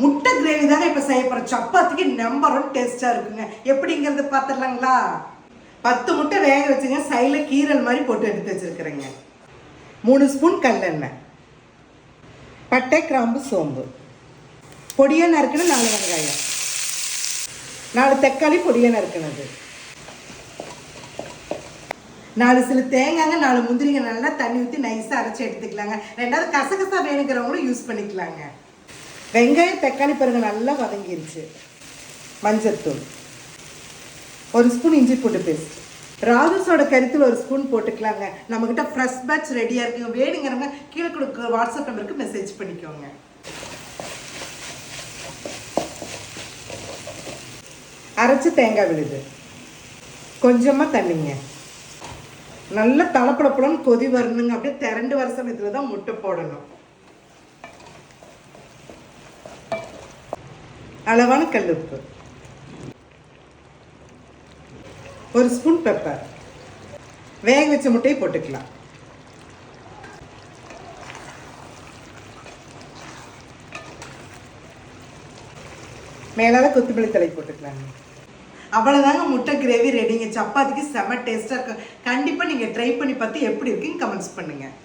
முட்டை கிரேவி தாங்க இப்போ செய்ய போகிறோம். சப்பாத்திக்கு நம்பர் 1 டேஸ்ட்டாக இருக்குங்க. எப்படிங்கிறது பார்த்துடலாங்களா? 10 முட்டை வேக வச்சுங்க. சைடில் கீரல் மாதிரி போட்டு எடுத்து வச்சுருக்குறேங்க. 3 ஸ்பூன் கல்லெண்ணெய், பட்டை, கிராம்பு, சோம்பு, பொடியாக நறுக்கணும் 4 வெங்காயம், 4 தக்காளி பொடியாக நறுக்கினது, 4 சில தேங்காய்ங்க, 4 முந்திரிங்க நல்லா தண்ணி ஊற்றி நைஸாக அரைச்சி எடுத்துக்கலாங்க. ரெண்டாவது கசகசா வேணுங்கிறவங்களும் யூஸ் பண்ணிக்கலாங்க. வெங்காயம் தக்காளி பாருங்க நல்லா வதங்கிருச்சு. மஞ்சத்தூள், 1 ஸ்பூன் இஞ்சி பூண்டு பேஸ்ட், ராஜஸோட கருத்தில் 1 ஸ்பூன் போட்டுக்கலாங்க. நம்மக்கிட்ட ஃப்ரெஷ் பேட்ச் ரெடியாக இருக்குங்க. வேணுங்கிறவங்க கீழே கொடுக்க வாட்ஸ்அப் நம்பருக்கு மெசேஜ் பண்ணிக்கோங்க. அரைச்சி தேங்காய் விழுது, கொஞ்சமாக தண்ணிங்க, நல்லா தலப்படப்படன்னு கொதி வரணுங்க. அப்படியே திரண்டு வர சமயத்தில் தான் முட்டை போடணும். அளவான கல்லுப்பு, 1 ஸ்பூன் பெப்பர், வேக வச்ச முட்டையை போட்டுக்கலாம். மேலால கொத்தமல்லி தழை போட்டுக்கலாங்க. அவ்வளோதாங்க, முட்டை கிரேவி ரெடிங்க. சப்பாத்திக்கு செம டேஸ்ட்டாக இருக்கும். கண்டிப்பாக நீங்கள் ட்ரை பண்ணி பார்த்து எப்படி இருக்குன்னு கமெண்ட்ஸ் பண்ணுங்கள்.